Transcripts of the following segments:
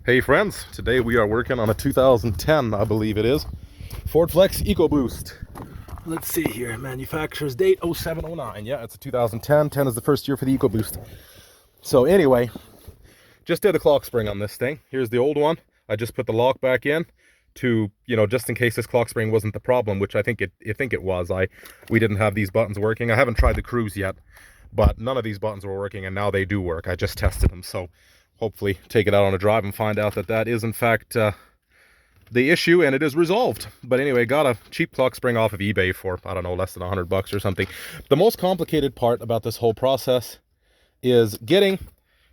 Hey friends, today we are working on a 2010, I believe it is, Ford Flex EcoBoost. Let's see here, manufacturer's date 0709. Yeah, it's a 2010. 10 is the first year for the EcoBoost. So anyway, just did the clock spring on this thing. Here's the old one. I just put the lock back in to, just in case this clock spring wasn't the problem, which I think it was. We didn't have these buttons working. I haven't tried the cruise yet, but none of these buttons were working, and now they do work. I just tested them, so hopefully take it out on a drive and find out that that is in fact the issue, and it is resolved. But anyway, got a cheap clock spring off of eBay for, I don't know, less than $100 or something. The most complicated part about this whole process is getting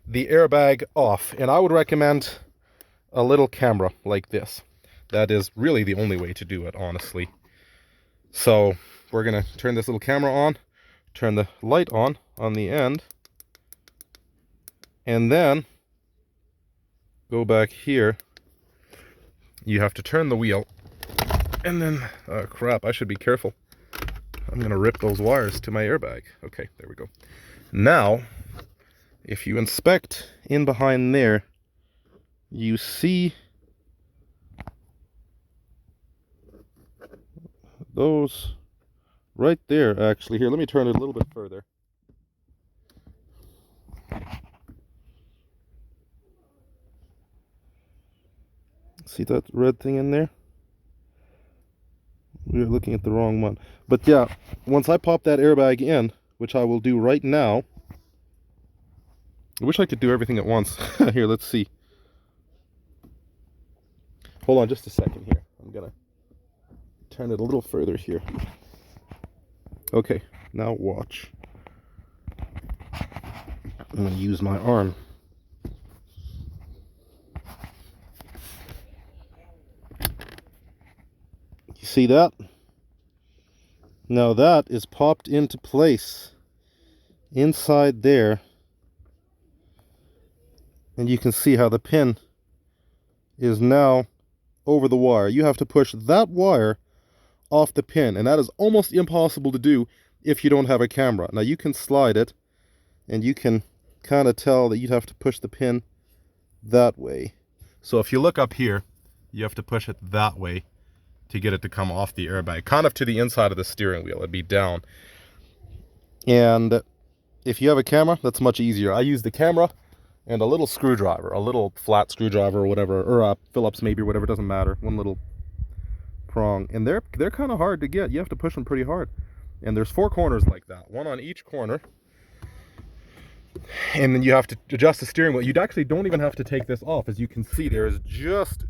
the airbag off, and I would recommend a little camera like this. That is really the only way to do it, honestly. So we're gonna turn this little camera on, turn the light on the end, and then go back here. You have to turn the wheel, and then crap, I should be careful. I'm gonna rip those wires to my airbag. Okay, there we go. Now if you inspect in behind there, you see those right there. Actually, here, let me turn it a little bit further. See that red thing in there? We're looking at the wrong one. But yeah, once I pop that airbag in, which I will do right now. I wish I could do everything at once. Here, let's see. Hold on just a second here. I'm gonna turn it a little further here. Okay, now watch. I'm gonna use my arm. You see that? Now that is popped into place inside there, and you can see how the pin is now over the wire. You have to push that wire off the pin, and that is almost impossible to do if you don't have a camera. Now you can slide it, and you can kind of tell that you'd have to push the pin that way. So if you look up here, you have to push it that way to get it to come off the airbag, kind of to the inside of the steering wheel. It'd be down. And if you have a camera, that's much easier. I use the camera and a little screwdriver, a little flat screwdriver or whatever, or a Phillips maybe, or whatever, doesn't matter. One little prong, and they're kind of hard to get. You have to push them pretty hard. And there's 4 corners like that, one on each corner. And then you have to adjust the steering wheel. You actually don't even have to take this off. As you can see, there is just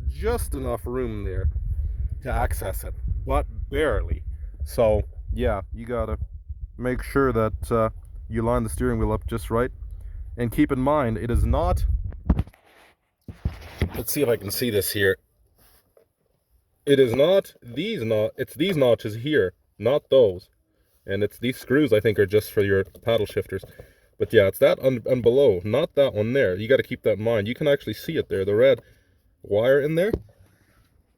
enough room there to access it, but barely. So yeah, you gotta make sure that you line the steering wheel up just right. And keep in mind, it is not, let's see if I can see this here. It is not these it's these notches here, not those. And it's these screws, I think, are just for your paddle shifters. But yeah, it's that and below, not that one there. You got to keep that in mind. You can actually see it there, the red wire in there.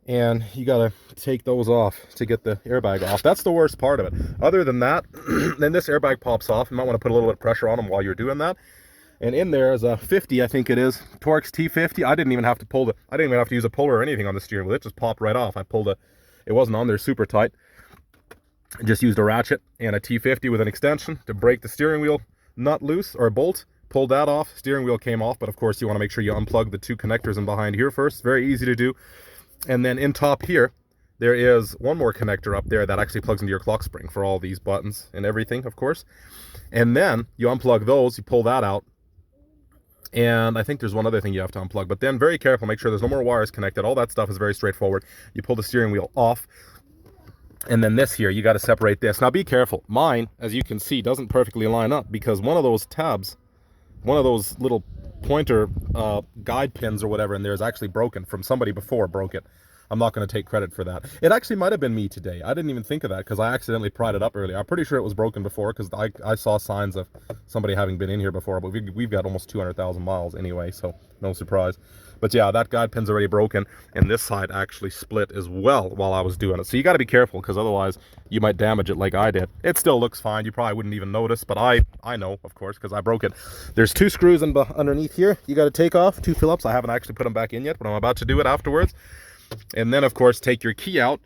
And you got to take those off to get the airbag off. That's the worst part of it. Other than that, then this airbag pops off. You might want to put a little bit of pressure on them while you're doing that. And in there is a 50, I think it is, Torx T50. I didn't even have to use a puller or anything on the steering wheel. It just popped right off. It wasn't on there super tight. I just used a ratchet and a T50 with an extension to break the steering wheel nut loose, or a bolt. Pulled that off. Steering wheel came off, but of course you want to make sure you unplug the 2 connectors in behind here first. Very easy to do. And then in top here, there is one more connector up there that actually plugs into your clock spring for all these buttons and everything, of course. And then you unplug those, you pull that out. And I think there's one other thing you have to unplug, but then very careful, make sure there's no more wires connected. All that stuff is very straightforward. You pull the steering wheel off, and then this here, you got to separate this. Now be careful. Mine, as you can see, doesn't perfectly line up because one of those tabs, one of those little pointer guide pins or whatever in there is actually broken from somebody before broke it. I'm not going to take credit for that. It actually might have been me today. I didn't even think of that because I accidentally pried it up earlier. I'm pretty sure it was broken before because I saw signs of somebody having been in here before, but we've got almost 200,000 miles anyway, so no surprise. But yeah, that guide pin's already broken, and this side actually split as well while I was doing it. So you got to be careful, because otherwise you might damage it like I did. It still looks fine. You probably wouldn't even notice, but I know, of course, because I broke it. There's 2 screws underneath here you got to take off, 2 Phillips. I haven't actually put them back in yet, but I'm about to do it afterwards. And then, of course, take your key out.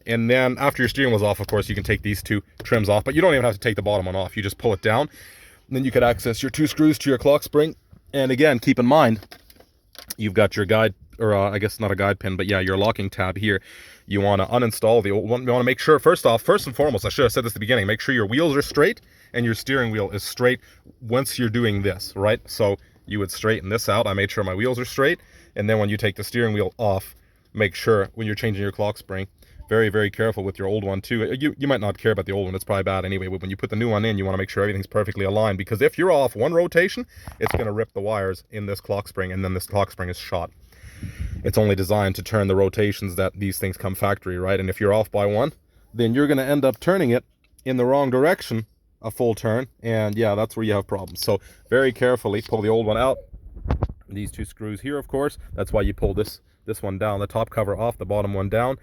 And then after your steering wheel's off, of course, you can take these 2 trims off, but you don't even have to take the bottom one off. You just pull it down, and then you can access your 2 screws to your clock spring. And again, keep in mind, you've got your guide, or I guess not a guide pin, but yeah, your locking tab here. You want to uninstall the old one. You want to make sure, first and foremost, I should have said this at the beginning, make sure your wheels are straight and your steering wheel is straight once you're doing this, right? So you would straighten this out. I made sure my wheels are straight. And then when you take the steering wheel off, make sure when you're changing your clock spring, very, very careful with your old one too. You might not care about the old one, it's probably bad anyway, but when you put the new one in, you want to make sure everything's perfectly aligned, because if you're off one rotation, it's going to rip the wires in this clock spring, and then this clock spring is shot. It's only designed to turn the rotations that these things come factory, right? And if you're off by one, then you're going to end up turning it in the wrong direction a full turn, and yeah, that's where you have problems. So very carefully pull the old one out. These 2 screws here, of course, that's why you pull this one down, the top cover off, the bottom one down,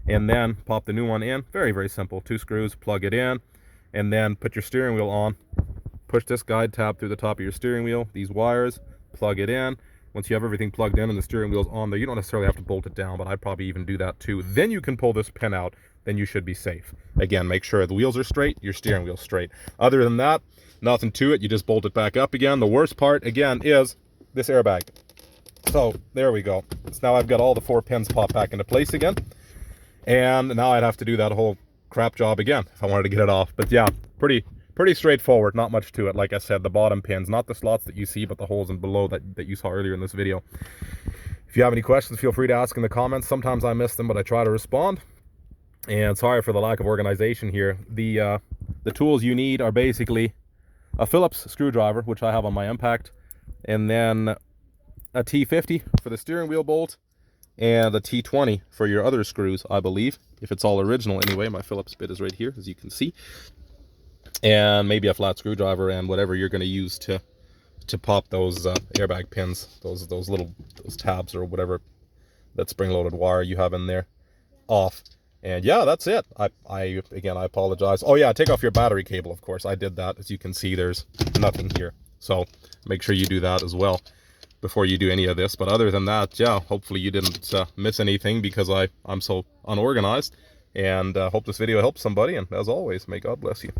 and then pop the new one in. Very, very simple. 2 screws, plug it in, and then put your steering wheel on. Push this guide tab through the top of your steering wheel, these wires, plug it in. Once you have everything plugged in and the steering wheel's on there, you don't necessarily have to bolt it down, but I'd probably even do that too. Then you can pull this pin out, then you should be safe. Again, make sure the wheels are straight, your steering wheel's straight. Other than that, nothing to it. You just bolt it back up again. The worst part, again, is this airbag. So there we go. So now I've got all the 4 pins popped back into place again. And now I'd have to do that whole crap job again if I wanted to get it off. But yeah, pretty straightforward, not much to it. Like I said, the bottom pins, not the slots that you see, but the holes in below that you saw earlier in this video. If you have any questions, feel free to ask in the comments. Sometimes I miss them, but I try to respond. And sorry for the lack of organization here. The tools you need are basically a Phillips screwdriver, which I have on my Impact, and then a T50 for the steering wheel bolt, and a T20 for your other screws, I believe, if it's all original anyway. My Phillips bit is right here, as you can see. And maybe a flat screwdriver and whatever you're going to use to pop those airbag pins, those tabs or whatever, that spring-loaded wire you have in there, off. And yeah, that's it. Again, I apologize. Oh yeah, take off your battery cable, of course. I did that. As you can see, there's nothing here. So make sure you do that as well before you do any of this. But other than that, yeah, hopefully you didn't miss anything, because I'm so unorganized. And hope this video helps somebody. And as always, may God bless you.